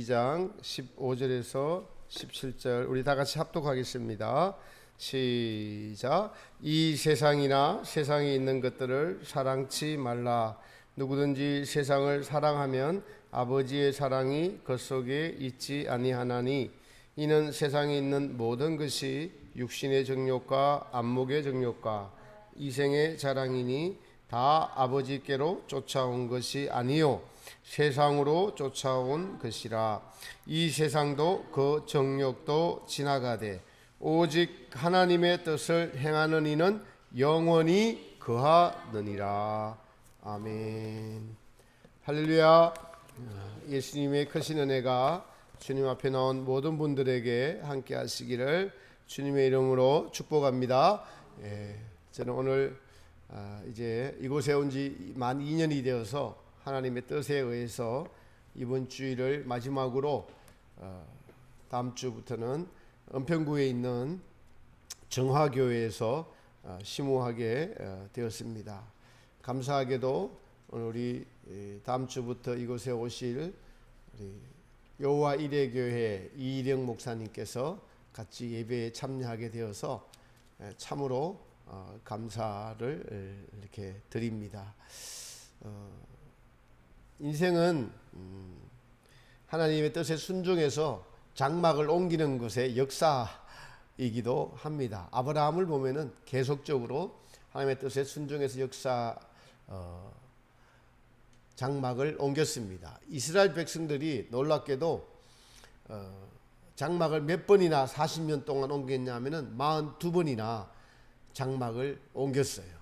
12장 15절에서 17절 우리 다 같이 합독하겠습니다. 시작. 이 세상이나 세상에 있는 것들을 사랑치 말라. 누구든지 세상을 사랑하면 아버지의 사랑이 그 속에 있지 아니하나니 이는 세상에 있는 모든 것이 육신의 정욕과 안목의 정욕과 이생의 자랑이니 다 아버지께로 쫓아온 것이 아니요 세상으로 쫓아온 것이라. 이 세상도 그 정욕도 지나가되 오직 하나님의 뜻을 행하는 이는 영원히 거하느니라. 아멘. 할렐루야. 예수님의 크신 은혜가 주님 앞에 나온 모든 분들에게 함께 하시기를 주님의 이름으로 축복합니다. 저는 오늘 이제 이곳에 온 지 만 2년이 되어서 하나님의 뜻에 의해서 이번 주일을 마지막으로 다음 주부터는 은평구에 있는 정화교회에서 심호하게 되었습니다. 감사하게도 오늘 우리 다음 주부터 이곳에 오실 우리 여호와 이레교회 이일영 목사님께서 같이 예배에 참여하게 되어서 참으로 감사를 이렇게 드립니다. 인생은 하나님의 뜻에 순종해서 장막을 옮기는 것의 역사이기도 합니다. 아브라함을 보면은 계속적으로 하나님의 뜻에 순종해서 장막을 옮겼습니다. 이스라엘 백성들이 놀랍게도 장막을 몇 번이나 40년 동안 옮겼냐면은 42번이나 장막을 옮겼어요.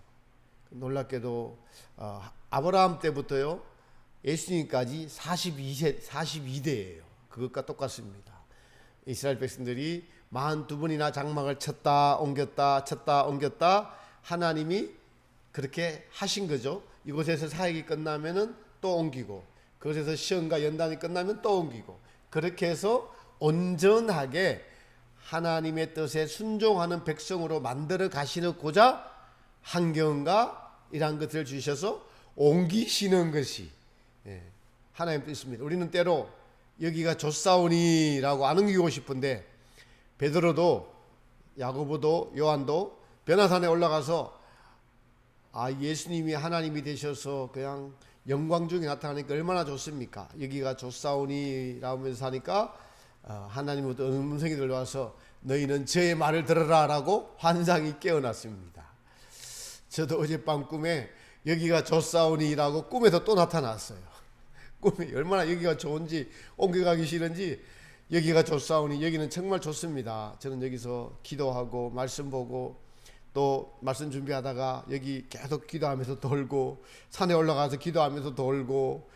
놀랍게도 아브라함 때부터요 예수님까지 42대예요. 그것과 똑같습니다. 이스라엘 백성들이 42번이나 장막을 쳤다 옮겼다 하나님이 그렇게 하신 거죠. 이곳에서 사역이 끝나면은 또 옮기고 그곳에서 시험과 연단이 끝나면 또 옮기고 그렇게 해서 온전하게 하나님의 뜻에 순종하는 백성으로 만들어 가시고자 환경과 이러한 것들을 주셔서 옮기시는 것이 하나님의 뜻입니다. 우리는 때로 여기가 좋사오니라고 안 옮기고 싶은데 베드로도 야고보도 요한도 변화산에 올라가서 예수님이 하나님이 되셔서 그냥 영광 중에 나타나니까 얼마나 좋습니까? 여기가 좋사오니라고 하면서 하니까 하나님부터 음성이 들려와서 너희는 저의 말을 들으라 라고 환상이 깨어났습니다. 저도 어젯밤 꿈에 여기가 좋사오니라고 꿈에서 또 나타났어요. 꿈이 얼마나 여기가 좋은지 옮겨가기 싫은지 여기가 좋사오니 여기는 정말 좋습니다. 저는 여기서 기도하고 말씀 보고 또 말씀 준비하다가 여기 계속 기도하면서 돌고 산에 올라가서 기도하면서 돌고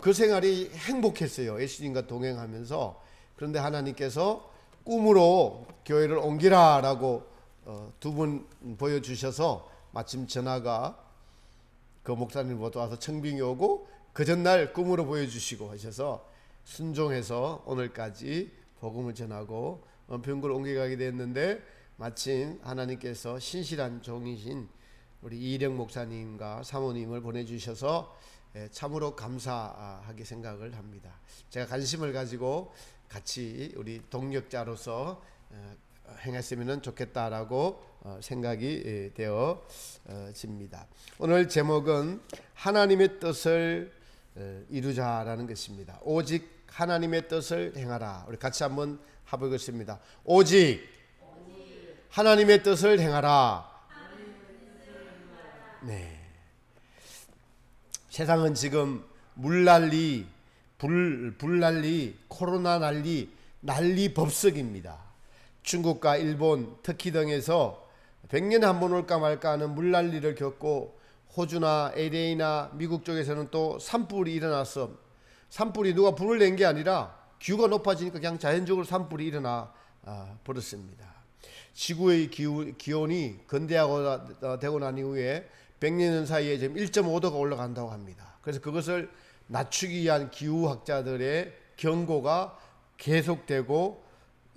그 생활이 행복했어요. 예수님과 동행하면서. 그런데 하나님께서 꿈으로 교회를 옮기라 라고 두 분 보여주셔서 마침 전화가 그 목사님부터 와서 청빙이 오고 그 전날 꿈으로 보여주시고 하셔서 순종해서 오늘까지 복음을 전하고 은평구를 옮겨가게 됐는데 마침 하나님께서 신실한 종이신 우리 이일영 목사님과 사모님을 보내주셔서 참으로 감사하게 생각을 합니다. 제가 관심을 가지고 같이 우리 동력자로서 행했으면 좋겠다라고 생각이 되어집니다. 오늘 제목은 하나님의 뜻을 이루자라는 것입니다. 오직 하나님의 뜻을 행하라. 우리 같이 한번 해보겠습니다. 오직 하나님의 뜻을 행하라. 네. 세상은 지금 물난리, 불난리, 코로나 난리 법석입니다. 중국과 일본, 터키 등에서 100년에 한 번 올까 말까 하는 물난리를 겪고 호주나 LA나 미국 쪽에서는 또 산불이 일어나서 산불이 누가 불을 낸 게 아니라 기후가 높아지니까 그냥 자연적으로 산불이 일어나 버렸습니다. 지구의 기온이 근대화가 되고 난 이후에 100년 사이에 지금 1.5도가 올라간다고 합니다. 그래서 그것을 낮추기 위한 기후학자들의 경고가 계속되고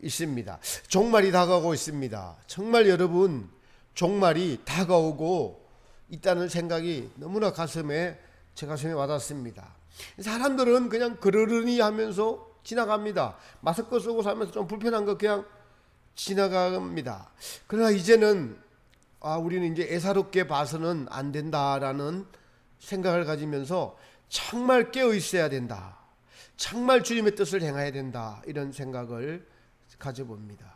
있습니다. 종말이 다가오고 있습니다. 정말 여러분 종말이 다가오고 있다는 생각이 너무나 제 가슴에 와닿습니다. 사람들은 그냥 그러려니 하면서 지나갑니다. 마스크 쓰고 살면서 좀 불편한 거 그냥 지나갑니다. 그러나 이제는 우리는 이제 애사롭게 봐서는 안 된다라는 생각을 가지면서 정말 깨어 있어야 된다. 정말 주님의 뜻을 행해야 된다. 이런 생각을 가져봅니다.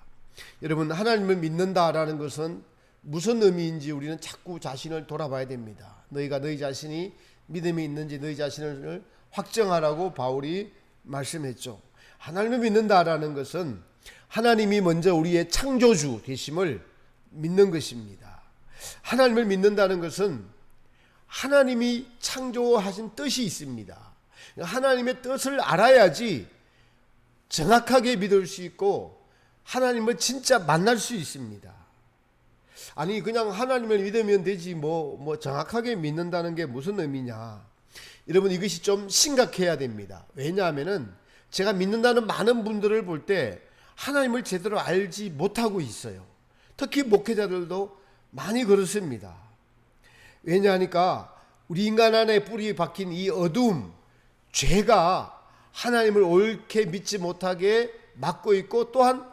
여러분, 하나님을 믿는다라는 것은 무슨 의미인지 우리는 자꾸 자신을 돌아봐야 됩니다. 너희가 너희 자신이 믿음이 있는지 너희 자신을 확정하라고 바울이 말씀했죠. 하나님을 믿는다라는 것은 하나님이 먼저 우리의 창조주 되심을 믿는 것입니다. 하나님을 믿는다는 것은 하나님이 창조하신 뜻이 있습니다. 하나님의 뜻을 알아야지 정확하게 믿을 수 있고 하나님을 진짜 만날 수 있습니다. 아니 그냥 하나님을 믿으면 되지 뭐 정확하게 믿는다는 게 무슨 의미냐. 여러분, 이것이 좀 심각해야 됩니다. 왜냐하면은 제가 믿는다는 많은 분들을 볼 때 하나님을 제대로 알지 못하고 있어요. 특히 목회자들도 많이 그렇습니다. 왜냐하니까 우리 인간 안에 뿌리 박힌 이 어두움, 죄가 하나님을 옳게 믿지 못하게 막고 있고, 또한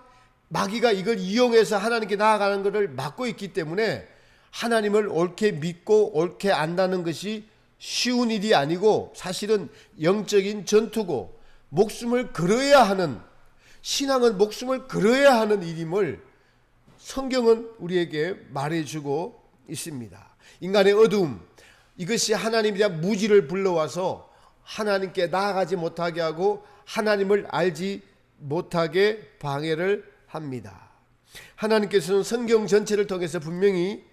마귀가 이걸 이용해서 하나님께 나아가는 것을 막고 있기 때문에 하나님을 옳게 믿고 옳게 안다는 것이 쉬운 일이 아니고 사실은 영적인 전투고 목숨을 걸어야 하는, 신앙은 목숨을 걸어야 하는 일임을 성경은 우리에게 말해주고 있습니다. 인간의 어두움, 이것이 하나님에 대한 무지를 불러와서 하나님께 나아가지 못하게 하고 하나님을 알지 못하게 방해를 합니다. 하나님께서는 성경 전체를 통해서 분명히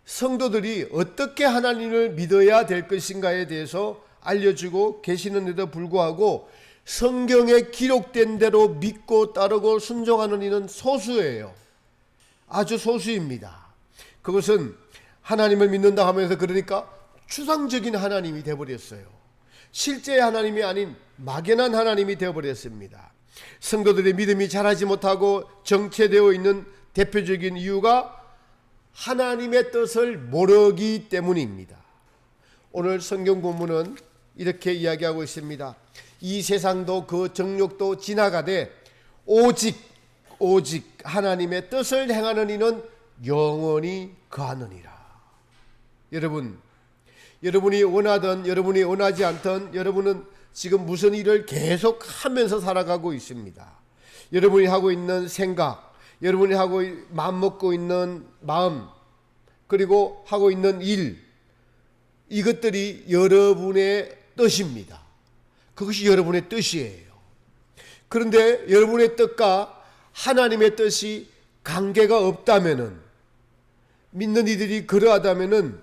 성도들이 어떻게 하나님을 믿어야 될 것인가에 대해서 알려주고 계시는데도 불구하고 성경에 기록된 대로 믿고 따르고 순종하는 이는 소수예요. 아주 소수입니다. 그것은 하나님을 믿는다 하면서 그러니까 추상적인 하나님이 되어버렸어요. 실제의 하나님이 아닌 막연한 하나님이 되어버렸습니다. 성도들의 믿음이 자라지 못하고 정체되어 있는 대표적인 이유가 하나님의 뜻을 모르기 때문입니다. 오늘 성경 본문은 이렇게 이야기하고 있습니다. 이 세상도 그 정욕도 지나가되 오직 하나님의 뜻을 행하는 이는 영원히 거하느니라. 여러분이 원하든 여러분이 원하지 않든 여러분은 지금 무슨 일을 계속 하면서 살아가고 있습니다. 여러분이 하고 있는 생각, 여러분이 하고 마음먹고 있는 마음, 그리고 하고 있는 일, 이것들이 여러분의 뜻입니다. 그것이 여러분의 뜻이에요. 그런데 여러분의 뜻과 하나님의 뜻이 관계가 없다면은, 믿는 이들이 그러하다면은,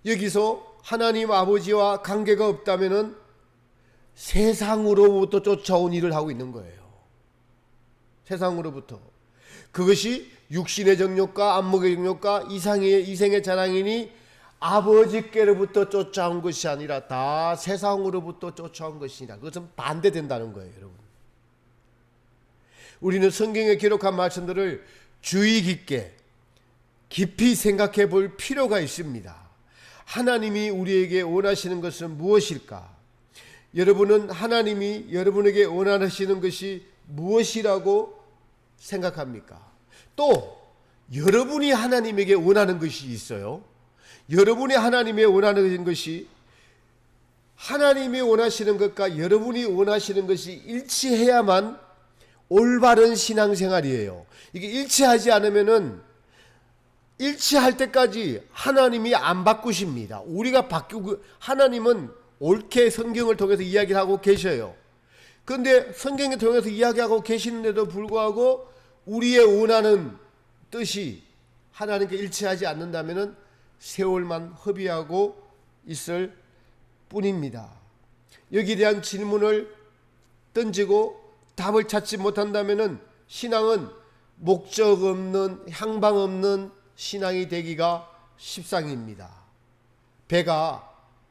여기서 하나님 아버지와 관계가 없다면은 세상으로부터 쫓아온 일을 하고 있는 거예요. 세상으로부터. 그것이 육신의 정욕과 안목의 정욕과 이생의 자랑이니 아버지께로부터 쫓아온 것이 아니라 다 세상으로부터 쫓아온 것이니라. 그것은 반대된다는 거예요, 여러분. 우리는 성경에 기록한 말씀들을 주의 깊이 생각해 볼 필요가 있습니다. 하나님이 우리에게 원하시는 것은 무엇일까? 여러분은 하나님이 여러분에게 원하시는 것이 무엇이라고 생각합니까? 또 여러분이 하나님에게 원하는 것이 있어요. 여러분이 하나님의 원하는 것이 하나님이 원하시는 것과 여러분이 원하시는 것이 일치해야만 올바른 신앙생활이에요. 이게 일치하지 않으면은 일치할 때까지 하나님이 안 바꾸십니다. 우리가 바꾸고, 하나님은 옳게 성경을 통해서 이야기를 하고 계셔요. 그런데 성경을 통해서 이야기하고 계시는데도 불구하고 우리의 원하는 뜻이 하나님께 일치하지 않는다면 세월만 허비하고 있을 뿐입니다. 여기에 대한 질문을 던지고 답을 찾지 못한다면 신앙은 목적 없는, 향방 없는 신앙이 되기가 십상입니다.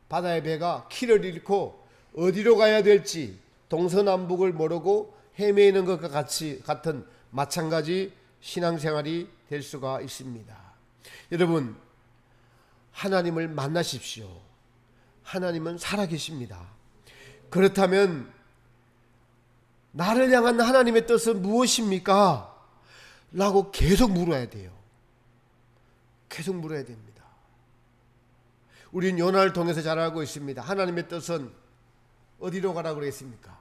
바다의 배가 키를 잃고 어디로 가야 될지 동서남북을 모르고 헤매는 것과 같은 마찬가지 신앙생활이 될 수가 있습니다. 여러분, 하나님을 만나십시오. 하나님은 살아계십니다. 그렇다면 나를 향한 하나님의 뜻은 무엇입니까? 라고 계속 물어야 돼요. 계속 물어야 됩니다. 우린 요나를 통해서 잘 알고 있습니다. 하나님의 뜻은 어디로 가라고 그랬습니까?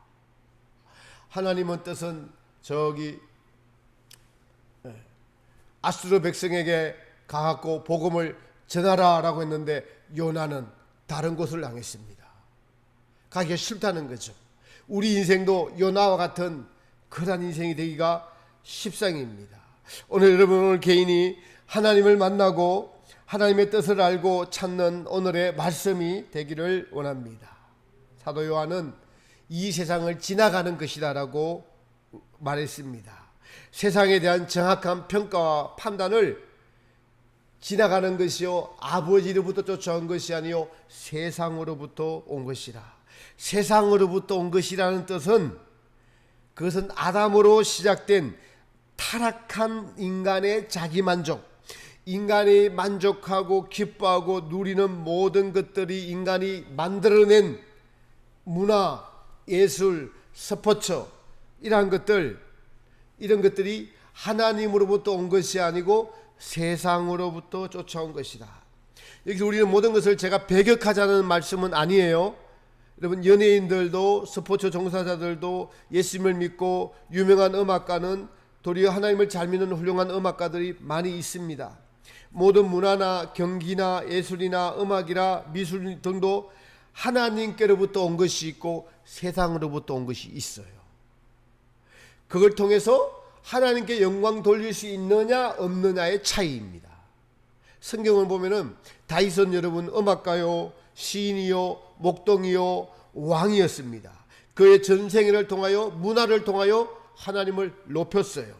하나님의 뜻은 저기 아수르 백성에게 가갖고 복음을 전하라라고 했는데 요나는 다른 곳을 향했습니다. 가기가 싫다는 거죠. 우리 인생도 요나와 같은 그런 인생이 되기가 십상입니다. 오늘 개인이 하나님을 만나고 하나님의 뜻을 알고 찾는 오늘의 말씀이 되기를 원합니다. 사도 요한은 이 세상을 지나가는 것이다라고 말했습니다. 세상에 대한 정확한 평가와 판단을 지나가는 것이요 아버지로부터 쫓아온 것이 아니요 세상으로부터 온 것이라. 세상으로부터 온 것이라는 뜻은 그것은 아담으로 시작된 타락한 인간의 자기만족, 인간이 만족하고 기뻐하고 누리는 모든 것들이 인간이 만들어낸 문화, 예술, 스포츠 이런 것들이 하나님으로부터 온 것이 아니고 세상으로부터 쫓아온 것이다. 여기서 우리는 모든 것을 제가 배격하자는 말씀은 아니에요. 여러분, 연예인들도 스포츠 종사자들도 예수님을 믿고 유명한 음악가는 도리어 하나님을 잘 믿는 훌륭한 음악가들이 많이 있습니다. 모든 문화나 경기나 예술이나 음악이나 미술 등도 하나님께로부터 온 것이 있고 세상으로부터 온 것이 있어요. 그걸 통해서 하나님께 영광 돌릴 수 있느냐 없느냐의 차이입니다. 성경을 보면은 다윗은 여러분 음악가요, 시인이요, 목동이요, 왕이었습니다. 그의 전생애를 통하여 문화를 통하여 하나님을 높였어요.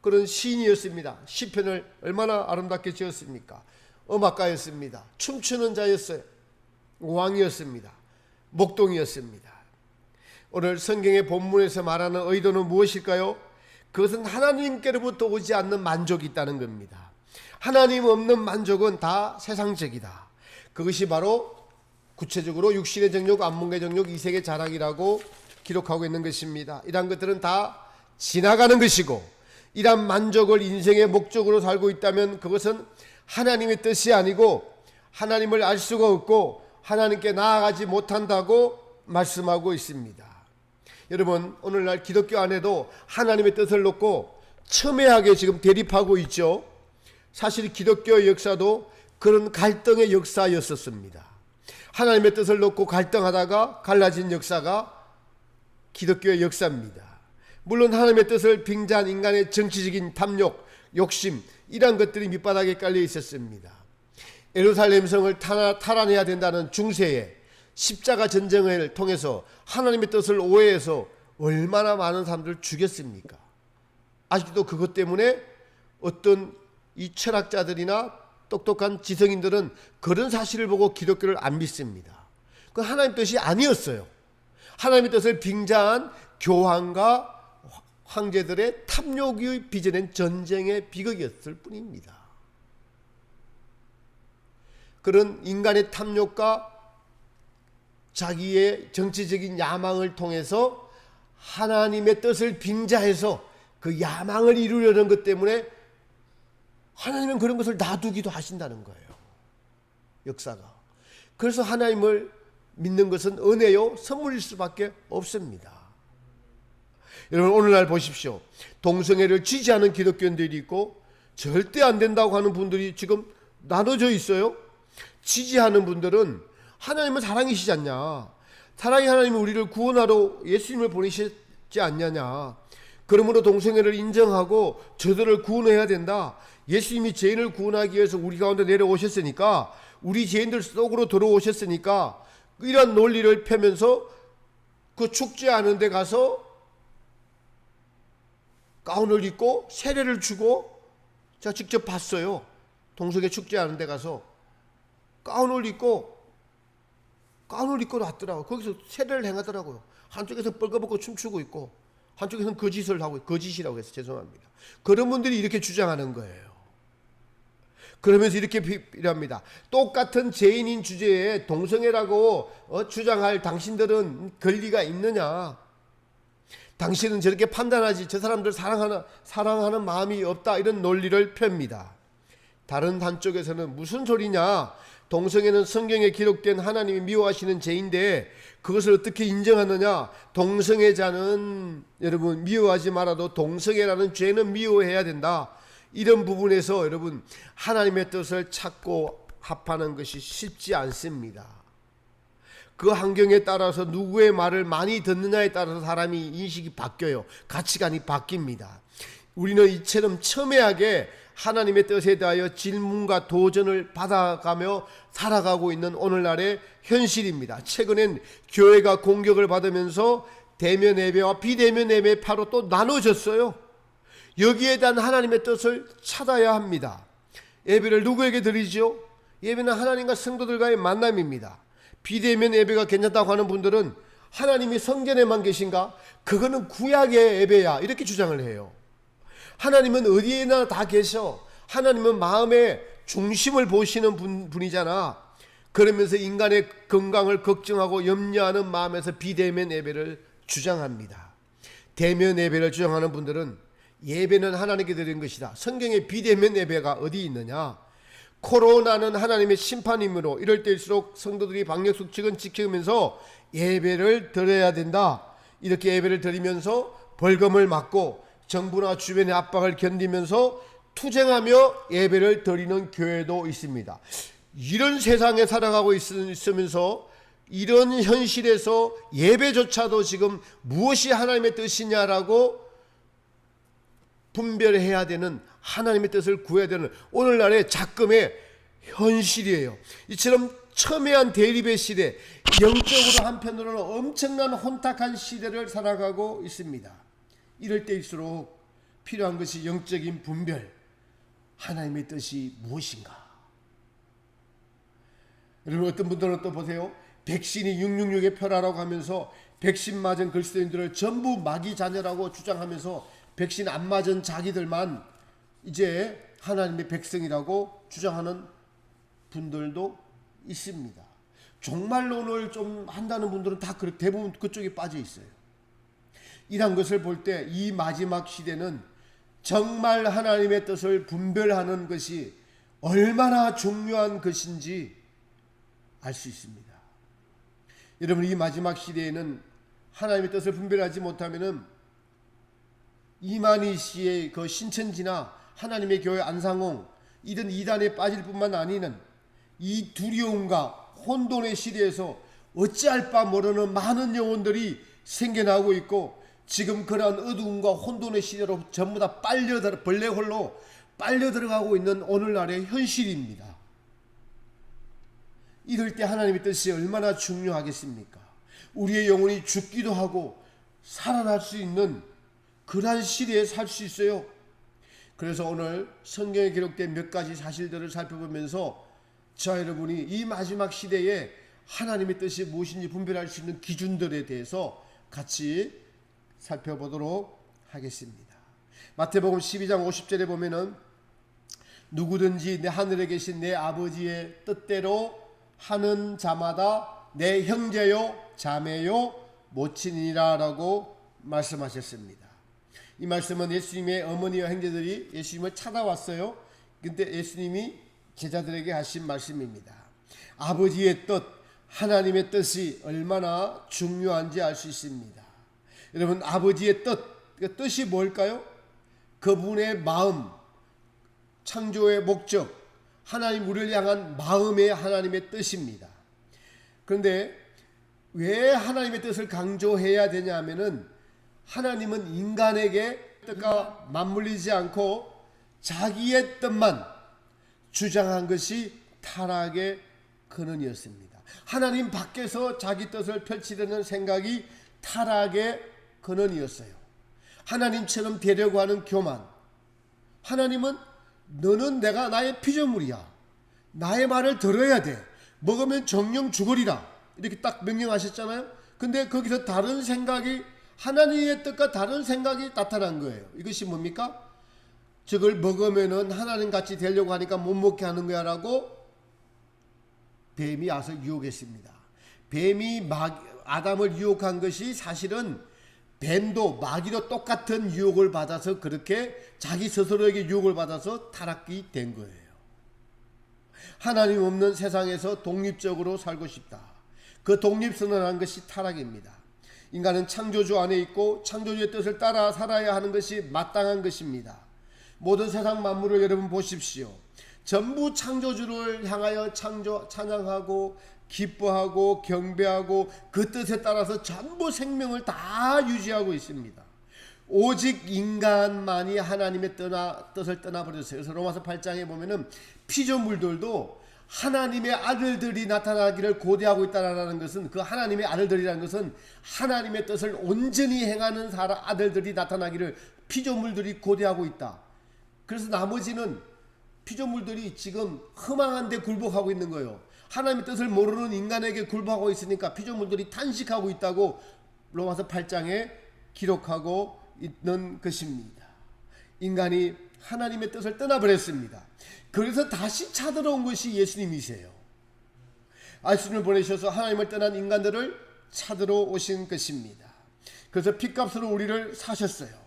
그런 시인이었습니다. 시편을 얼마나 아름답게 지었습니까? 음악가였습니다. 춤추는 자였어요. 왕이었습니다. 목동이었습니다. 오늘 성경의 본문에서 말하는 의도는 무엇일까요? 그것은 하나님께로부터 오지 않는 만족이 있다는 겁니다. 하나님 없는 만족은 다 세상적이다. 그것이 바로 구체적으로 육신의 정욕, 안목의 정욕, 이색의 자랑이라고 기록하고 있는 것입니다. 이러한 것들은 다 지나가는 것이고 이러한 만족을 인생의 목적으로 살고 있다면 그것은 하나님의 뜻이 아니고 하나님을 알 수가 없고 하나님께 나아가지 못한다고 말씀하고 있습니다. 여러분, 오늘날 기독교 안에도 하나님의 뜻을 놓고 첨예하게 지금 대립하고 있죠. 사실 기독교의 역사도 그런 갈등의 역사였었습니다. 하나님의 뜻을 놓고 갈등하다가 갈라진 역사가 기독교의 역사입니다. 물론 하나님의 뜻을 빙자한 인간의 정치적인 탐욕, 욕심 이런 것들이 밑바닥에 깔려 있었습니다. 예루살렘 성을 탈환해야 된다는 중세에 십자가 전쟁을 통해서 하나님의 뜻을 오해해서 얼마나 많은 사람들을 죽였습니까? 아직도 그것 때문에 어떤 이 철학자들이나 똑똑한 지성인들은 그런 사실을 보고 기독교를 안 믿습니다. 그건 하나님의 뜻이 아니었어요. 하나님의 뜻을 빙자한 교황과 황제들의 탐욕이 빚어낸 전쟁의 비극이었을 뿐입니다. 그런 인간의 탐욕과 자기의 정치적인 야망을 통해서 하나님의 뜻을 빙자해서 그 야망을 이루려는 것 때문에 하나님은 그런 것을 놔두기도 하신다는 거예요. 역사가. 그래서 하나님을 믿는 것은 은혜요 선물일 수밖에 없습니다. 여러분, 오늘날 보십시오. 동성애를 지지하는 기독교인들이 있고 절대 안 된다고 하는 분들이 지금 나눠져 있어요. 지지하는 분들은 하나님은 사랑이시지 않냐, 사랑의 하나님이 우리를 구원하러 예수님을 보내셨지 않냐냐, 그러므로 동성애를 인정하고 저들을 구원해야 된다, 예수님이 죄인을 구원하기 위해서 우리 가운데 내려오셨으니까, 우리 죄인들 속으로 들어오셨으니까, 이런 논리를 펴면서 그 축제하는 데 가서 가운을 입고 세례를 주고, 제가 직접 봤어요. 동성애 축제하는 데 가서 가운을 입고 왔더라고요. 거기서 세례를 행하더라고요. 한쪽에서 뻘거벗고 춤추고 있고 한쪽에서는 거짓을 하고, 거짓이라고 해서 죄송합니다. 그런 분들이 이렇게 주장하는 거예요. 그러면서 이렇게 비판합니다. 똑같은 죄인인 주제에 동성애라고 주장할 당신들은 권리가 있느냐? 당신은 저렇게 판단하지 저 사람들 사랑하는 마음이 없다, 이런 논리를 펴니다. 다른 한쪽에서는 무슨 소리냐, 동성애는 성경에 기록된 하나님이 미워하시는 죄인데 그것을 어떻게 인정하느냐, 동성애자는 여러분 미워하지 말아도 동성애라는 죄는 미워해야 된다. 이런 부분에서 여러분 하나님의 뜻을 찾고 합하는 것이 쉽지 않습니다. 그 환경에 따라서 누구의 말을 많이 듣느냐에 따라서 사람이 인식이 바뀌어요. 가치관이 바뀝니다. 우리는 이처럼 첨예하게 하나님의 뜻에 대하여 질문과 도전을 받아가며 살아가고 있는 오늘날의 현실입니다. 최근엔 교회가 공격을 받으면서 대면 예배와 비대면 예배 파로 또 나눠졌어요. 여기에 대한 하나님의 뜻을 찾아야 합니다. 예배를 누구에게 드리죠? 예배는 하나님과 성도들과의 만남입니다. 비대면 예배가 괜찮다고 하는 분들은 하나님이 성전에만 계신가? 그거는 구약의 예배야, 이렇게 주장을 해요. 하나님은 어디에나 다 계셔. 하나님은 마음의 중심을 보시는 분이잖아. 그러면서 인간의 건강을 걱정하고 염려하는 마음에서 비대면 예배를 주장합니다. 대면 예배를 주장하는 분들은 예배는 하나님께 드리는 것이다. 성경에 비대면 예배가 어디 있느냐? 코로나는 하나님의 심판이므로 이럴 때일수록 성도들이 방역수칙은 지키면서 예배를 드려야 된다. 이렇게 예배를 드리면서 벌금을 맞고 정부나 주변의 압박을 견디면서 투쟁하며 예배를 드리는 교회도 있습니다. 이런 세상에 살아가고 있으면서 이런 현실에서 예배조차도 지금 무엇이 하나님의 뜻이냐라고 분별해야 되는, 하나님의 뜻을 구해야 되는 오늘날의 작금의 현실이에요. 이처럼 첨예한 대립의 시대, 영적으로 한편으로는 엄청난 혼탁한 시대를 살아가고 있습니다. 이럴 때일수록 필요한 것이 영적인 분별, 하나님의 뜻이 무엇인가. 여러분, 어떤 분들은 또 보세요. 백신이 666의 표라라고 하면서 백신 맞은 그리스도인들을 전부 마귀 자녀라고 주장하면서 백신 안 맞은 자기들만 이제 하나님의 백성이라고 주장하는 분들도 있습니다. 종말론을 좀 한다는 분들은 다 대부분 그쪽에 빠져 있어요. 이런 것을 볼 때 이 마지막 시대는 정말 하나님의 뜻을 분별하는 것이 얼마나 중요한 것인지 알 수 있습니다. 여러분, 이 마지막 시대에는 하나님의 뜻을 분별하지 못하면은 이만희 씨의 그 신천지나 하나님의 교회 안상홍 이런 이단에 빠질 뿐만 아니는 이 두려움과 혼돈의 시대에서 어찌할 바 모르는 많은 영혼들이 생겨나고 있고, 지금 그러한 어두움과 혼돈의 시대로 전부 다 벌레홀로 빨려 들어가고 있는 오늘날의 현실입니다. 이럴 때 하나님의 뜻이 얼마나 중요하겠습니까? 우리의 영혼이 죽기도 하고 살아날 수 있는 그러한 시대에 살 수 있어요. 그래서 오늘 성경에 기록된 몇 가지 사실들을 살펴보면서 저 여러분이 이 마지막 시대에 하나님의 뜻이 무엇인지 분별할 수 있는 기준들에 대해서 같이 살펴보도록 하겠습니다. 마태복음 12장 50절에 보면은 누구든지 내 하늘에 계신 내 아버지의 뜻대로 하는 자마다 내 형제요 자매요 모친이라 라고 말씀하셨습니다. 이 말씀은 예수님의 어머니와 형제들이 예수님을 찾아왔어요. 근데 예수님이 제자들에게 하신 말씀입니다. 아버지의 뜻, 하나님의 뜻이 얼마나 중요한지 알 수 있습니다. 여러분, 아버지의 뜻, 그 뜻이 뭘까요? 그분의 마음, 창조의 목적, 하나님 우리를 향한 마음의 하나님의 뜻입니다. 그런데 왜 하나님의 뜻을 강조해야 되냐 하면은 하나님은 인간에게 뜻과 맞물리지 않고 자기의 뜻만 주장한 것이 타락의 근원이었습니다. 하나님 밖에서 자기 뜻을 펼치려는 생각이 타락의 근원이었어요. 하나님처럼 되려고 하는 교만. 하나님은 너는 내가 나의 피조물이야. 나의 말을 들어야 돼. 먹으면 정령 죽으리라. 이렇게 딱 명령하셨잖아요. 근데 거기서 다른 생각이, 하나님의 뜻과 다른 생각이 나타난 거예요. 이것이 뭡니까? 저걸 먹으면은 하나님 같이 되려고 하니까 못 먹게 하는 거야 라고 뱀이 와서 유혹했습니다. 뱀이 아담을 유혹한 것이 사실은 뱀도 마귀도 똑같은 유혹을 받아서 그렇게 자기 스스로에게 유혹을 받아서 타락이 된 거예요. 하나님 없는 세상에서 독립적으로 살고 싶다. 그 독립선언한 것이 타락입니다. 인간은 창조주 안에 있고 창조주의 뜻을 따라 살아야 하는 것이 마땅한 것입니다. 모든 세상 만물을 여러분 보십시오. 전부 창조주를 향하여 찬양하고 기뻐하고 경배하고 그 뜻에 따라서 전부 생명을 다 유지하고 있습니다. 오직 인간만이 하나님의 뜻을 떠나버렸어요. 그래서 로마서 8장에 보면은 피조물들도 하나님의 아들들이 나타나기를 고대하고 있다는 것은, 그 하나님의 아들들이라는 것은 하나님의 뜻을 온전히 행하는 아들들이 나타나기를 피조물들이 고대하고 있다. 그래서 나머지는 피조물들이 지금 허망한 데 굴복하고 있는 거예요. 하나님의 뜻을 모르는 인간에게 굴복하고 있으니까 피조물들이 탄식하고 있다고 로마서 8장에 기록하고 있는 것입니다. 인간이 하나님의 뜻을 떠나버렸습니다. 그래서 다시 찾아온 것이 예수님이세요. 예수님을 보내셔서 하나님을 떠난 인간들을 찾으러 오신 것입니다. 그래서 핏값으로 우리를 사셨어요.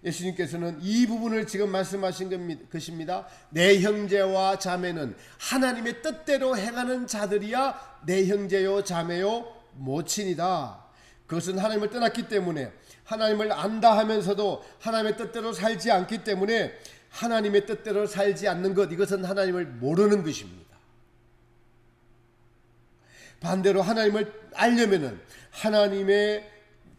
예수님께서는 이 부분을 지금 말씀하신 것입니다. 내 형제와 자매는 하나님의 뜻대로 행하는 자들이야 내 형제요 자매요 모친이다. 그것은 하나님을 떠났기 때문에, 하나님을 안다 하면서도 하나님의 뜻대로 살지 않기 때문에, 하나님의 뜻대로 살지 않는 것, 이것은 하나님을 모르는 것입니다. 반대로 하나님을 알려면은 하나님의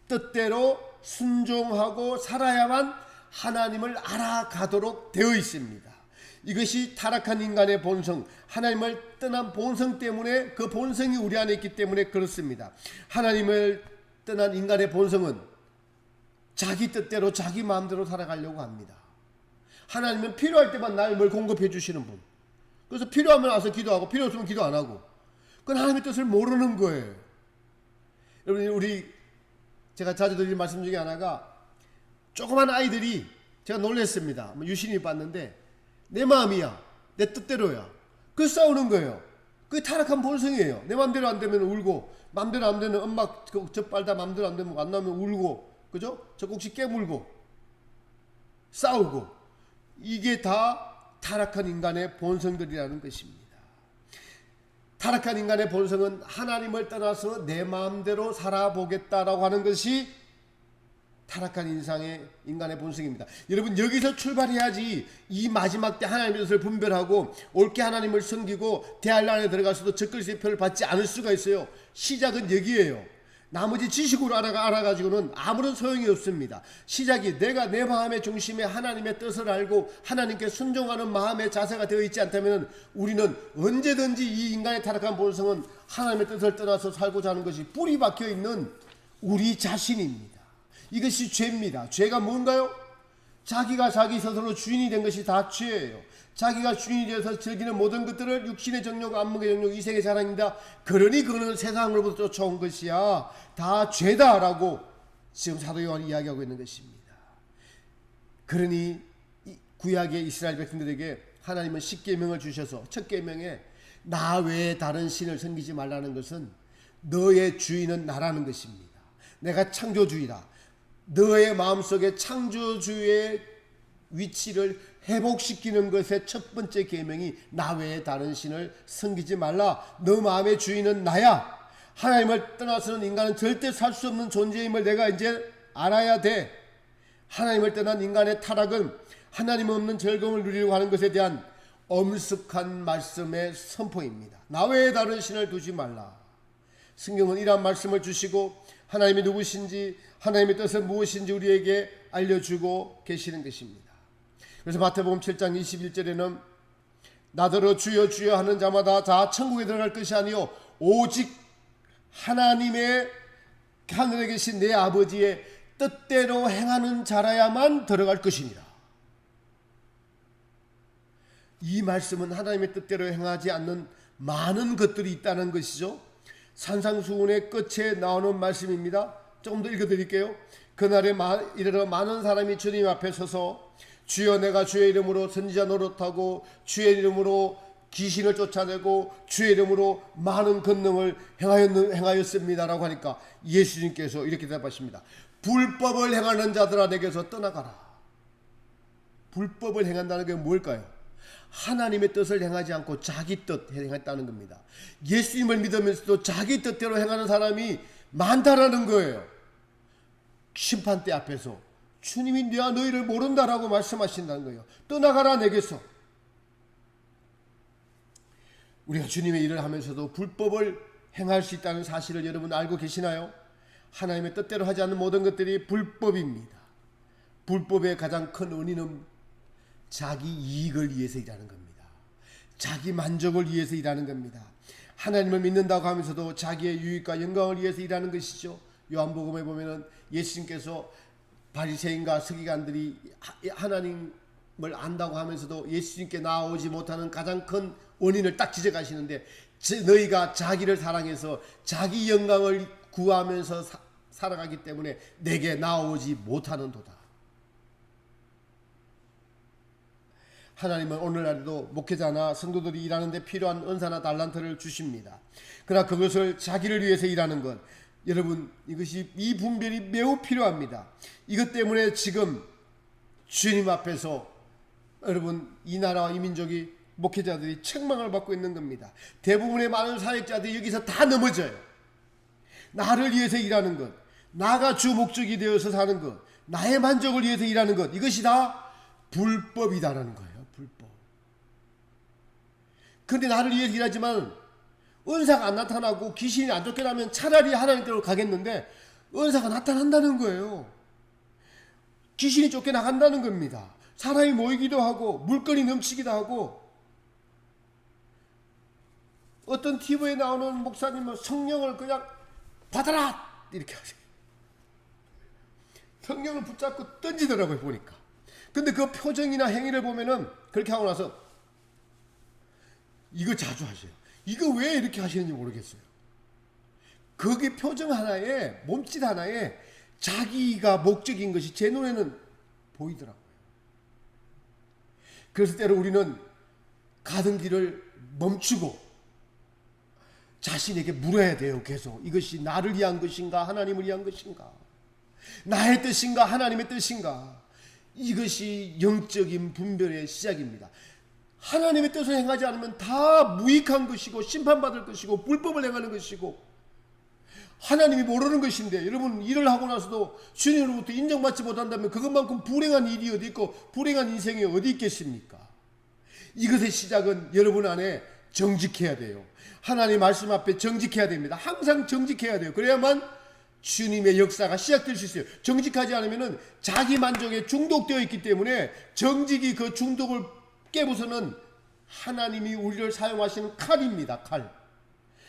뜻대로 순종하고 살아야만 하나님을 알아가도록 되어 있습니다. 이것이 타락한 인간의 본성, 하나님을 떠난 본성 때문에, 그 본성이 우리 안에 있기 때문에 그렇습니다. 하나님을 떠난 인간의 본성은 자기 뜻대로 자기 마음대로 살아가려고 합니다. 하나님은 필요할 때만 날 뭘 공급해 주시는 분. 그래서 필요하면 와서 기도하고 필요 없으면 기도 안 하고, 그건 하나님의 뜻을 모르는 거예요. 여러분, 제가 자주 드리는 말씀 중에 하나가, 조그만 아이들이, 제가 놀랐습니다. 유신이 봤는데 내 마음이야, 내 뜻대로야, 그 싸우는 거예요. 그게 타락한 본성이에요. 내 마음대로 안 되면 울고, 마음대로 안 되면 엄마 젖 빨다 마음대로 안 되면 안 나오면 울고, 그죠? 젖꼭지 깨물고 싸우고, 이게 다 타락한 인간의 본성들이라는 것입니다. 타락한 인간의 본성은 하나님을 떠나서 내 마음대로 살아보겠다라고 하는 것이 타락한 인간의 본성입니다. 여러분, 여기서 출발해야지 이 마지막 때 하나님의 뜻을 분별하고 옳게 하나님을 섬기고 대할 안에 들어가서도 적그리스도의 표를 받지 않을 수가 있어요. 시작은 여기에요. 나머지 지식으로 알아가지고는 아무런 소용이 없습니다. 시작이 내가 내 마음의 중심에 하나님의 뜻을 알고 하나님께 순종하는 마음의 자세가 되어 있지 않다면, 우리는 언제든지 이 인간의 타락한 본성은 하나님의 뜻을 떠나서 살고자 하는 것이 뿌리 박혀 있는 우리 자신입니다. 이것이 죄입니다. 죄가 뭔가요? 자기가 자기 스스로 주인이 된 것이 다 죄예요. 자기가 주인이 되어서 즐기는 모든 것들을 육신의 정욕, 안목의 정욕, 이생의 자랑입니다. 그러니 그거는 세상으로부터 쫓아온 것이야, 다 죄다라고 지금 사도 요한이 이야기하고 있는 것입니다. 그러니 구약의 이스라엘 백성들에게 하나님은 10계명을 주셔서 첫 계명에 나 외에 다른 신을 섬기지 말라는 것은 너의 주인은 나라는 것입니다. 내가 창조주이다. 너의 마음속에 창조주의 위치를 회복시키는 것의 첫 번째 계명이 나 외에 다른 신을 섬기지 말라. 너 마음의 주인은 나야. 하나님을 떠나서는 인간은 절대 살 수 없는 존재임을 내가 이제 알아야 돼. 하나님을 떠난 인간의 타락은 하나님 없는 즐거움을 누리려고 하는 것에 대한 엄숙한 말씀의 선포입니다. 나 외에 다른 신을 두지 말라. 성경은 이러한 말씀을 주시고 하나님이 누구신지, 하나님의 뜻은 무엇인지 우리에게 알려주고 계시는 것입니다. 그래서 마태복음 7장 21절에는 나더러 주여 주여 하는 자마다 다 천국에 들어갈 것이 아니요 오직 하나님의 하늘에 계신 내 아버지의 뜻대로 행하는 자라야만 들어갈 것이니라. 이 말씀은 하나님의 뜻대로 행하지 않는 많은 것들이 있다는 것이죠. 산상수훈의 끝에 나오는 말씀입니다. 조금 더 읽어드릴게요. 그날에 이르러 많은 사람이 주님 앞에 서서 주여 내가 주의 이름으로 선지자 노릇하고 주의 이름으로 귀신을 쫓아내고 주의 이름으로 많은 권능을 행하였습니다라고 하니까 예수님께서 이렇게 대답하십니다. 불법을 행하는 자들아 내게서 떠나가라. 불법을 행한다는 게 뭘까요? 하나님의 뜻을 행하지 않고 자기 뜻 행했다는 겁니다. 예수님을 믿으면서도 자기 뜻대로 행하는 사람이 많다라는 거예요. 심판대 앞에서 주님이 내가 너희를 모른다라고 말씀하신다는 거예요. 떠나가라 내게서. 우리가 주님의 일을 하면서도 불법을 행할 수 있다는 사실을 여러분 알고 계시나요? 하나님의 뜻대로 하지 않는 모든 것들이 불법입니다. 불법의 가장 큰 원인은 자기 이익을 위해서 일하는 겁니다. 자기 만족을 위해서 일하는 겁니다. 하나님을 믿는다고 하면서도 자기의 유익과 영광을 위해서 일하는 것이죠. 요한복음에 보면은 예수님께서 바리새인과 서기관들이 하나님을 안다고 하면서도 예수님께 나오지 못하는 가장 큰 원인을 딱 지적하시는데, 너희가 자기를 사랑해서 자기 영광을 구하면서 살아가기 때문에 내게 나오지 못하는도다. 하나님은 오늘날에도 목회자나 성도들이 일하는 데 필요한 은사나 달란트를 주십니다. 그러나 그것을 자기를 위해서 일하는 것, 여러분 이것이 이 분별이 매우 필요합니다. 이것 때문에 지금 주님 앞에서 여러분 이 나라와 이 민족이 목회자들이 책망을 받고 있는 겁니다. 대부분의 많은 사역자들이 여기서 다 넘어져요. 나를 위해서 일하는 것, 나가 주 목적이 되어서 사는 것, 나의 만족을 위해서 일하는 것, 이것이 다 불법이다라는 거예요. 불법. 그런데 나를 위해서 일하지만 은사가 안 나타나고 귀신이 안 쫓겨나면 차라리 하나님께로 가겠는데 은사가 나타난다는 거예요. 귀신이 쫓겨나간다는 겁니다. 사람이 모이기도 하고 물건이 넘치기도 하고, 어떤 TV에 나오는 목사님은 성령을 그냥 받아라 이렇게 하세요. 성령을 붙잡고 던지더라고요 보니까. 근데 그 표정이나 행위를 보면은 그렇게 하고 나서 이거 자주 하세요. 이거 왜 이렇게 하시는지 모르겠어요. 거기 표정 하나에, 몸짓 하나에 자기가 목적인 것이 제 눈에는 보이더라고요. 그래서 때로 우리는 가던 길을 멈추고 자신에게 물어야 돼요. 계속 이것이 나를 위한 것인가 하나님을 위한 것인가, 나의 뜻인가 하나님의 뜻인가. 이것이 영적인 분별의 시작입니다. 하나님의 뜻을 행하지 않으면 다 무익한 것이고 심판받을 것이고 불법을 행하는 것이고 하나님이 모르는 것인데, 여러분 일을 하고 나서도 주님으로부터 인정받지 못한다면 그것만큼 불행한 일이 어디 있고 불행한 인생이 어디 있겠습니까? 이것의 시작은 여러분 안에 정직해야 돼요. 하나님 말씀 앞에 정직해야 됩니다. 항상 정직해야 돼요. 그래야만 주님의 역사가 시작될 수 있어요. 정직하지 않으면 자기 만족에 중독되어 있기 때문에 정직이 그 중독을 깨부수는 하나님이 우리를 사용하시는 칼입니다. 칼.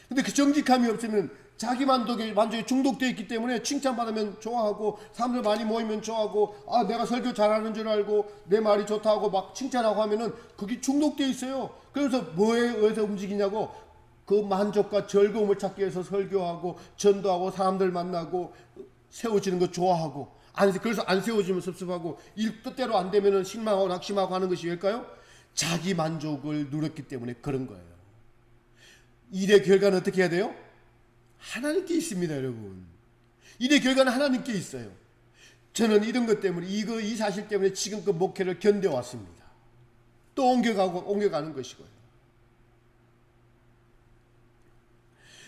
근데 그 정직함이 없으면 자기 만족에 중독되어 있기 때문에 칭찬받으면 좋아하고, 사람들 많이 모이면 좋아하고, 아 내가 설교 잘하는 줄 알고 내 말이 좋다고 막 칭찬하고 하면은 그게 중독되어 있어요. 그래서 뭐에 의해서 움직이냐고, 그 만족과 즐거움을 찾기 위해서 설교하고 전도하고 사람들 만나고 세워지는 거 좋아하고, 그래서 안 세워지면 섭섭하고 일 뜻대로 안 되면 실망하고 낙심하고 하는 것이 왜일까요? 자기 만족을 누렸기 때문에 그런 거예요. 일의 결과는 어떻게 해야 돼요? 하나님께 있습니다. 여러분, 일의 결과는 하나님께 있어요. 저는 이런 것 때문에 이 사실 때문에 지금껏 목회를 견뎌왔습니다. 또 옮겨가는 것이고요.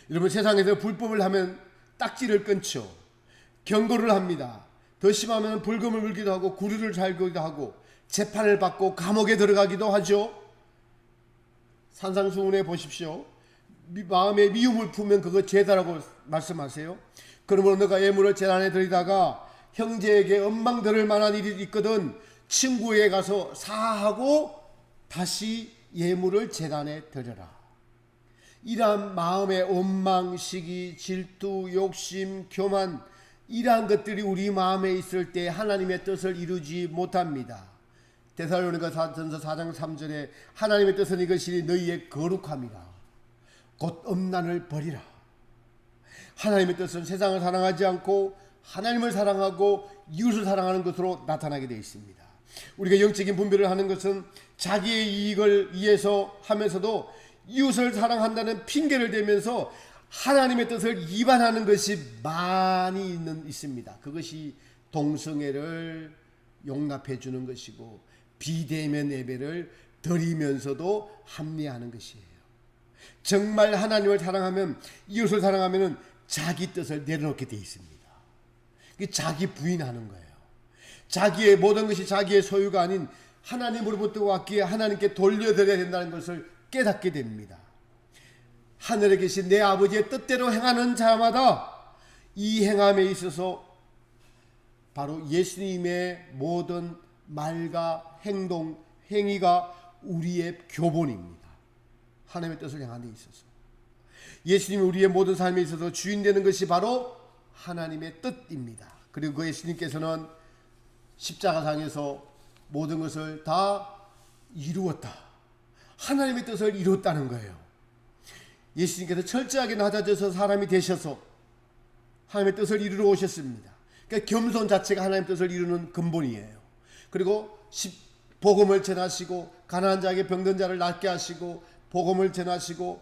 여러분, 세상에서 불법을 하면 딱지를 끊죠. 경고를 합니다. 더 심하면 벌금을 물기도 하고 구류를 살기도 하고 재판을 받고 감옥에 들어가기도 하죠. 산상수훈에 보십시오. 마음에 미움을 품으면 그거 죄다라고 말씀하세요. 그러므로 너가 예물을 제단에 드리다가 형제에게 원망 들을 만한 일이 있거든 친구에게 가서 사하고 다시 예물을 제단에 드려라. 이러한 마음의 원망, 시기, 질투, 욕심, 교만, 이러한 것들이 우리 마음에 있을 때 하나님의 뜻을 이루지 못합니다. 데살로니가전서 4장 3절에 하나님의 뜻은 이것이 너희의 거룩함이라. 곧 음란을 버리라. 하나님의 뜻은 세상을 사랑하지 않고 하나님을 사랑하고 이웃을 사랑하는 것으로 나타나게 되어 있습니다. 우리가 영적인 분별을 하는 것은 자기의 이익을 위해서 하면서도 이웃을 사랑한다는 핑계를 대면서 하나님의 뜻을 위반하는 것이 많이 있습니다. 그것이 동성애를 용납해 주는 것이고 비대면 예배를 드리면서도 합리화하는 것이에요. 정말 하나님을 사랑하면, 이웃을 사랑하면 자기 뜻을 내려놓게 되어 있습니다. 자기 부인하는 거예요. 자기의 모든 것이 자기의 소유가 아닌 하나님으로부터 왔기에 하나님께 돌려드려야 된다는 것을 깨닫게 됩니다. 하늘에 계신 내 아버지의 뜻대로 행하는 자마다 이 행함에 있어서 바로 예수님의 모든 말과 행동, 행위가 우리의 교본입니다. 하나님의 뜻을 행하는 데 있어서 예수님이 우리의 모든 삶에 있어서 주인 되는 것이 바로 하나님의 뜻입니다. 그리고 그 예수님께서는 십자가상에서 모든 것을 다 이루었다. 하나님의 뜻을 이루었다는 거예요. 예수님께서 철저하게 낮아져서 사람이 되셔서 하나님의 뜻을 이루러 오셨습니다. 그러니까 겸손 자체가 하나님의 뜻을 이루는 근본이에요. 그리고 복음을 전하시고 가난한 자에게 병든 자를 낫게 하시고 복음을 전하시고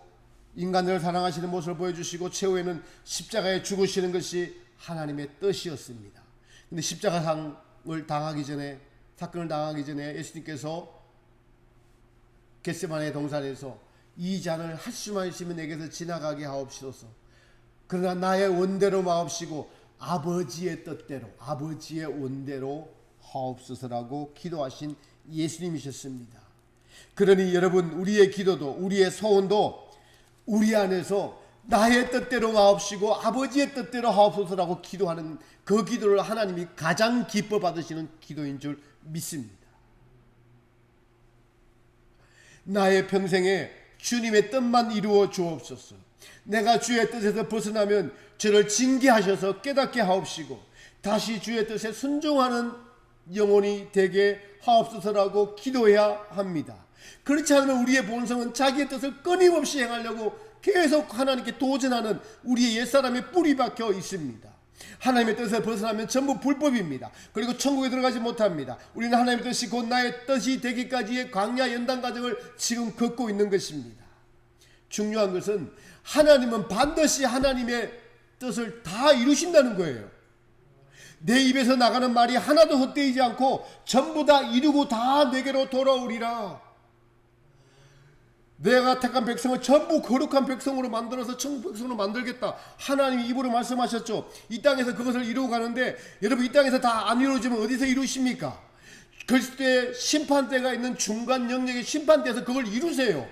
인간들을 사랑하시는 모습을 보여주시고 최후에는 십자가에 죽으시는 것이 하나님의 뜻이었습니다. 근데 십자가상을 당하기 전에, 사건을 당하기 전에 예수님께서 겟세마네 동산에서 이 잔을 할 수만 있으면 내게서 지나가게 하옵소서. 그러나 나의 원대로 마옵시고 아버지의 뜻대로, 아버지의 원대로 하옵소서라고 기도하신 예수님이셨습니다. 그러니 여러분, 우리의 기도도, 우리의 소원도 우리 안에서 나의 뜻대로 하옵시고 아버지의 뜻대로 하옵소서라고 기도하는 그 기도를 하나님이 가장 기뻐 받으시는 기도인 줄 믿습니다. 나의 평생에 주님의 뜻만 이루어 주옵소서. 내가 주의 뜻에서 벗어나면 저를 징계하셔서 깨닫게 하옵시고 다시 주의 뜻에 순종하는 영혼이 되게 하옵소서라고 기도해야 합니다. 그렇지 않으면 우리의 본성은 자기의 뜻을 끊임없이 행하려고 계속 하나님께 도전하는 우리의 옛사람이 뿌리 박혀 있습니다. 하나님의 뜻을 벗어나면 전부 불법입니다. 그리고 천국에 들어가지 못합니다. 우리는 하나님의 뜻이 곧 나의 뜻이 되기까지의 광야 연단 과정을 지금 걷고 있는 것입니다. 중요한 것은 하나님은 반드시 하나님의 뜻을 다 이루신다는 거예요. 내 입에서 나가는 말이 하나도 헛되이지 않고 전부 다 이루고 다 내게로 돌아오리라. 내가 택한 백성을 전부 거룩한 백성으로 만들어서 천국 백성으로 만들겠다. 하나님이 입으로 말씀하셨죠. 이 땅에서 그것을 이루고 가는데 여러분, 이 땅에서 다 안 이루어지면 어디서 이루십니까? 그리스도의 심판대가 있는 중간 영역의 심판대에서 그걸 이루세요.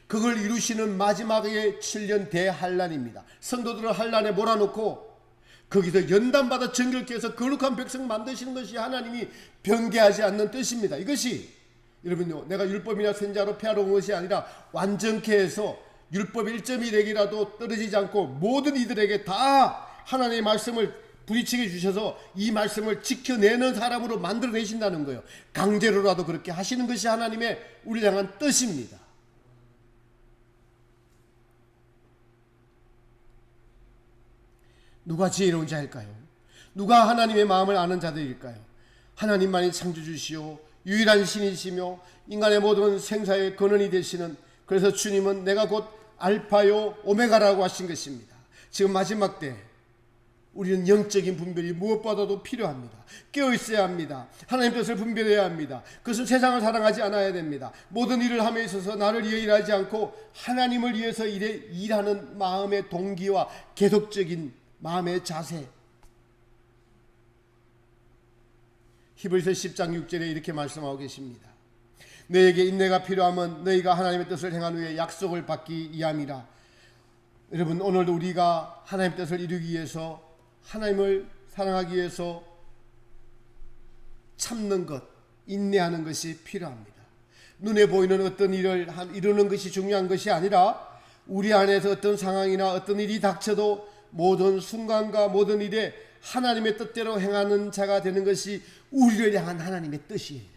그걸 이루시는 마지막의 7년 대환란입니다. 성도들을 환란에 몰아놓고 거기서 연단받아 정결케 해서 거룩한 백성 만드시는 것이 하나님이 변개하지 않는 뜻입니다. 이것이 여러분요, 내가 율법이나 선지자로 폐하러 온 것이 아니라 완전케 해서 율법 1.1핵이라도 떨어지지 않고 모든 이들에게 다 하나님의 말씀을 부딪히게 주셔서 이 말씀을 지켜내는 사람으로 만들어내신다는 거예요. 강제로라도 그렇게 하시는 것이 하나님의 우리를 향한 뜻입니다. 누가 지혜로운 자일까요? 누가 하나님의 마음을 아는 자들일까요? 하나님만이 창조주시오 유일한 신이시며 인간의 모든 생사의 근원이 되시는, 그래서 주님은 내가 곧 알파요 오메가라고 하신 것입니다. 지금 마지막 때 우리는 영적인 분별이 무엇보다도 필요합니다. 깨어있어야 합니다. 하나님 뜻을 분별해야 합니다. 그것은 세상을 사랑하지 않아야 됩니다. 모든 일을 함에 있어서 나를 위해 일하지 않고 하나님을 위해서 일하는 마음의 동기와 계속적인 마음의 자세. 히브리서 10장 6절에 이렇게 말씀하고 계십니다. 너에게 인내가 필요하면 너희가 하나님의 뜻을 행한 후에 약속을 받기 위함이라. 여러분, 오늘도 우리가 하나님의 뜻을 이루기 위해서, 하나님을 사랑하기 위해서 참는 것, 인내하는 것이 필요합니다. 눈에 보이는 어떤 일을 이루는 것이 중요한 것이 아니라 우리 안에서 어떤 상황이나 어떤 일이 닥쳐도 모든 순간과 모든 일에 하나님의 뜻대로 행하는 자가 되는 것이 우리를 향한 하나님의 뜻이에요.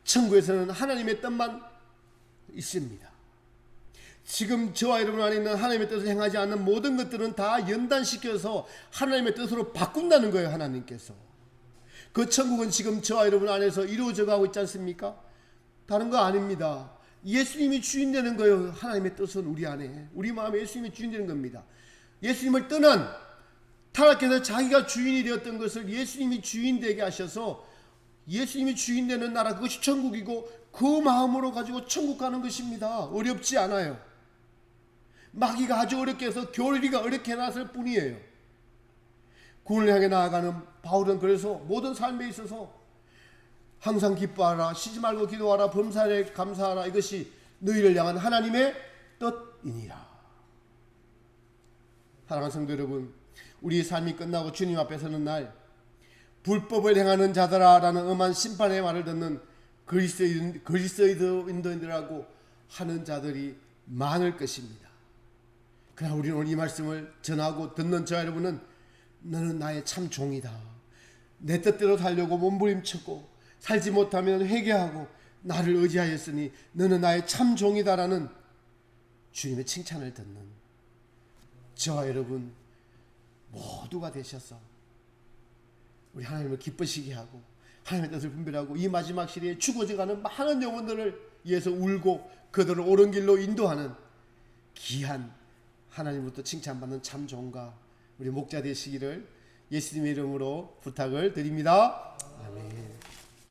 천국에서는 하나님의 뜻만 있습니다. 지금 저와 여러분 안에 있는 하나님의 뜻을 행하지 않는 모든 것들은 다 연단시켜서 하나님의 뜻으로 바꾼다는 거예요. 하나님께서. 그 천국은 지금 저와 여러분 안에서 이루어져 가고 있지 않습니까? 다른 거 아닙니다. 예수님이 주인 되는 거예요. 하나님의 뜻은 우리 안에, 우리 마음에 예수님이 주인 되는 겁니다. 예수님을 떠난 타락해서 자기가 주인이 되었던 것을 예수님이 주인 되게 하셔서 예수님이 주인 되는 나라, 그것이 천국이고 그 마음으로 가지고 천국 가는 것입니다. 어렵지 않아요. 마귀가 아주 어렵게 해서 교리가 어렵게 해놨을 뿐이에요. 구원을 향해 나아가는 바울은 그래서 모든 삶에 있어서 항상 기뻐하라, 쉬지 말고 기도하라, 범사에 감사하라, 이것이 너희를 향한 하나님의 뜻이니라. 사랑하는 성도 여러분, 우리의 삶이 끝나고 주님 앞에 서는 날 불법을 행하는 자들아라는 엄한 심판의 말을 듣는 그리스도인들하고 하는 자들이 많을 것입니다. 그러나 우리는 오늘 이 말씀을 전하고 듣는 저 여러분은 너는 나의 참 종이다. 내 뜻대로 살려고 몸부림쳤고 살지 못하면 회개하고 나를 의지하였으니 너는 나의 참 종이다라는 주님의 칭찬을 듣는 저와 여러분 모두가 되셔서 우리 하나님을 기쁘시게 하고 하나님의 뜻을 분별하고 이 마지막 시대에 죽어져가는 많은 영혼들을 위해서 울고 그들을 옳은 길로 인도하는 귀한 하나님으로부터 칭찬받는 참 종과 우리 목자 되시기를 예수님의 이름으로 부탁을 드립니다. 아멘.